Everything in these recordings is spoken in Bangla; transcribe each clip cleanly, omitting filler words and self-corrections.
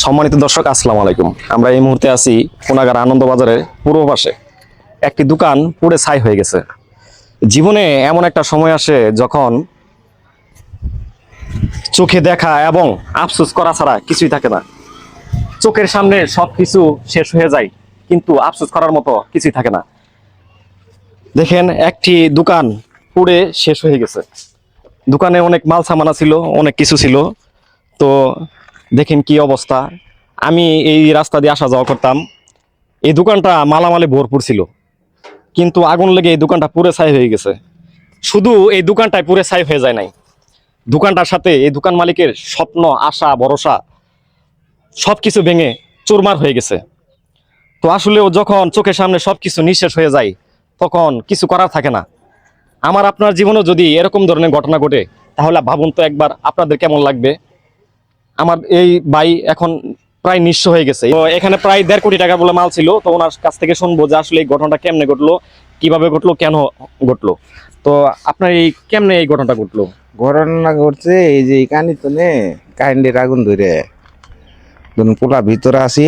সম্মানিত দর্শক, আসসালামু আলাইকুম। আমরা এই মুহূর্তে আছি কোনাগার আনন্দবাজারের পূর্ব পাশে। একটি দোকান পুড়ে ছাই হয়ে গেছে। জীবনে এমন একটা সময় আসে যখন চোখে দেখা এবং আফসোস করা ছাড়া কিছুই থাকে না। চোখের সামনে সবকিছু শেষ হয়ে যায়, কিন্তু আফসোস করার মতো কিছুই থাকে না। দেখেন, একটি দোকান পুড়ে শেষ হয়ে গেছে। দোকানে অনেক মাল সামানা ছিল, অনেক কিছু ছিল। তো দেখেন কি অবস্থা। আমি এই রাস্তা দিয়ে আসা যাওয়া করতাম। এই দোকানটা মালামালে ভরপুর ছিল, কিন্তু আগুন লেগে এই দোকানটা পুরো ছাই হয়ে গেছে। শুধু এই দোকানটায় পুরো ছাই হয়ে যায় নাই, দোকানটার সাথে এই দোকান মালিকের স্বপ্ন, আশা, ভরসা সবকিছু ভেঙে চুরমার হয়ে গেছে। তো আসলেও যখন চোখের সামনে সবকিছু নিঃশেষ হয়ে যায়, তখন কিছু করার থাকে না। আমার আপনার জীবনেও যদি এরকম ধরনের ঘটনা ঘটে, তাহলে ভাবুন তো একবার আপনাদের কেমন লাগবে। আমার এই ভাই এখন প্রায় নিঃস্ব হয়ে গেছে। তো এখানে প্রায় 1.5 কোটি টাকা বলে মাল ছিল। তো ওনার কাছ থেকে শুনবো যে আসলে এই ঘটনাটা কেমনে ঘটলো, কিভাবে ঘটলো, কেন ঘটলো। তো আপনার এই কেমনে এই ঘটনাটা ঘটলো? ঘটনা ঘটছে এই যে কানি তো নে কারেন্টের আগুন ধরে ধরুন পোলা ভিতরে আসি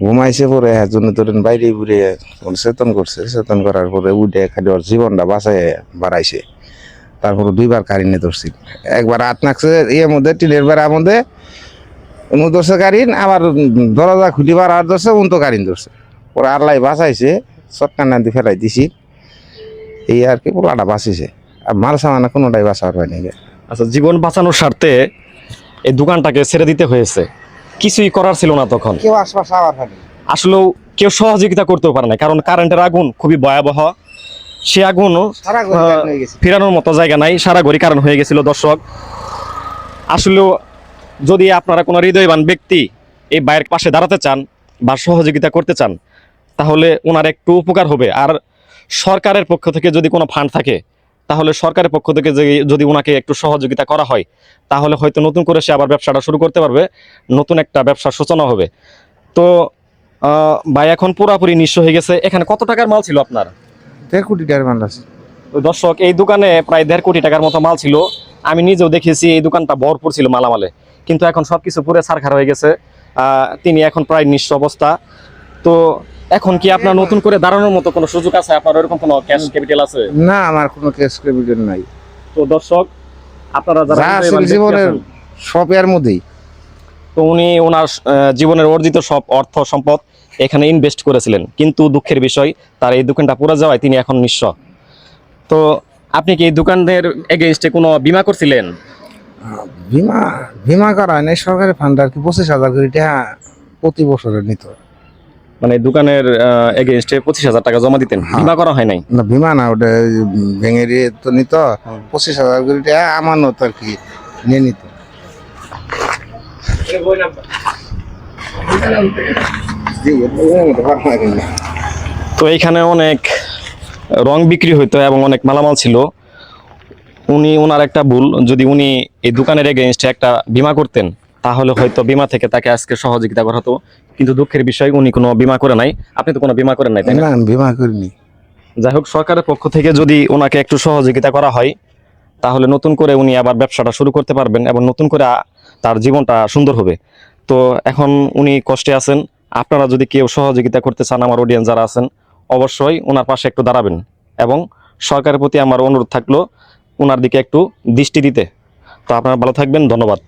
ঘুমাইছে পরে জন্য ধরেন বাইরে ঘুরে চেতন করছে, চেতন করার পরে উঠে খালি ওর জীবনটা বাঁচায় বাড়াইছে। তারপরে 2বার কারিনে ধরছি, একবার হাত নাকছে ইয়ের মধ্যে টিনের বেড়ার মধ্যে উনি ধরছে কারিন, আবার দরজা খুলিবার আর ধরছে উন তো কারিন ধরছে। পরে আল্লাহ বাঁচাইছে, চটকান নান্দি ফেলাই দিছি, এই আর কি পোলাটা বাঁচিছে। আর মাল সামানা কোনোটাই বাঁচাবার হয় নাকি। আচ্ছা, জীবন বাঁচানোর স্বার্থে এই দোকানটাকে ছেড়ে দিতে হয়েছে, কিছুই করার ছিল না তখন। কেউ আশপাশ আবার খালি আসলেও কেউ সহযোগিতা করতেও পারে না, কারণ কারেন্টের আগুন খুবই ভয়াবহ। সে আগুন সারা ঘরে লাইট হয়ে গেছে। ফেরানোর মতো জায়গা নাই, সারা ঘড়ি কারণ হয়ে গেছিল। দর্শক, আসলেও যদি আপনারা কোনো হৃদয়বান ব্যক্তি এই বাইরের পাশে দাঁড়াতে চান বা সহযোগিতা করতে চান, তাহলে ওনার একটু উপকার হবে। আর সরকারের পক্ষ থেকে যদি কোনো ফান্ড থাকে, তাহলে সরকারের পক্ষ থেকে যদি ওনাকে একটু সহযোগিতা করা হয়, তাহলে হয়তো নতুন করে সে আবার ব্যবসাটা শুরু করতে পারবে, নতুন একটা ব্যবসার সূচনা হবে। তো ভাই এখন পুরাপুরি নিঃস্ব হয়ে গেছে। এখানে কত টাকার মাল ছিল আপনার? 1.5 কোটি টাকার মাল আছে। তো দর্শক, এই দোকানে প্রায় 1.5 কোটি টাকার মতো মাল ছিল। আমি নিজেও দেখেছি এই দোকানটা ভরপুর ছিল মালামালে, কিন্তু এখন সবকিছু পুরো ছারখার হয়ে গেছে। তিনি এখন প্রায় নিঃস্ব অবস্থা। তো এখন কি আপনার নতুন করে দাঁড়ানোর মতো কোনো সুযোগ আছে? আপনার এরকম কোনো ক্যাশ ক্যাপিটাল আছে? না, আমার কোনো ক্যাশ ক্রেডিট নাই। তো দর্শক, আপনারা যারা যা আছে হৃদয়বান ব্যক্তি জীবনের আছেন, সব এর মধ্যেই। তো উনি ওনার জীবনের অর্জিত সব অর্থ সম্পদ এখানে ইনভেস্ট করেছিলেন, কিন্তু দুঃখের বিষয় তার এই দোকানটা পুরো যাওয়ায় তিনি এখন নিঃস্ব। তো আপনি কি এই দোকানের এগেইনস্টে কোনো বীমা করছিলেন? বীমা বীমা করা হয় নাই, সরকারি ফান্ড আর কি 25,000 করে টাকা প্রতি বছরে নিত। মানে দোকানের এগেইনস্টে 25,000 টাকা জমা দিতেন, হ্যাঁ। বীমা করা হয় নাই? না, বীমা না, ওটা ভেঙে দিয়ে তো নিত। 25,000 করে টাকা আমানত আর কি নিয়ে নিত। তো এইখানে অনেক রং বিক্রি হইতো এবং অনেক মালামাল ছিল। ওনার একটা ভুল, যদি উনি এই দোকানের এগেইনস্টে একটা বীমা করতেন, তাহলে হয়তো বীমা থেকে তাকে আজকে সহযোগিতা করা হতো। কিন্তু দুঃখের বিষয়, উনি কোনো বীমা করে নাই। আপনি তো কোনো বীমা করেন নাই, তাই না? না, বীমা করিনি। যাই হোক, সরকারের পক্ষ থেকে যদি ওনাকে একটু সহযোগিতা করা হয়, তাহলে নতুন করে উনি আবার ব্যবসাটা শুরু করতে পারবেন এবং নতুন করে তার জীবনটা সুন্দর হবে। তো এখন উনি কষ্টে আছেন। আপনারা যদি কেউ সহযোগিতা করতে চান, আমার অডিয়েন্স যারা আছেন, অবশ্যই ওনার পাশে একটু দাঁড়াবেন। এবং সরকারের প্রতি আমার অনুরোধ থাকলো ওনার দিকে একটু দৃষ্টি দিতে। তো আপনারা ভালো থাকবেন, ধন্যবাদ।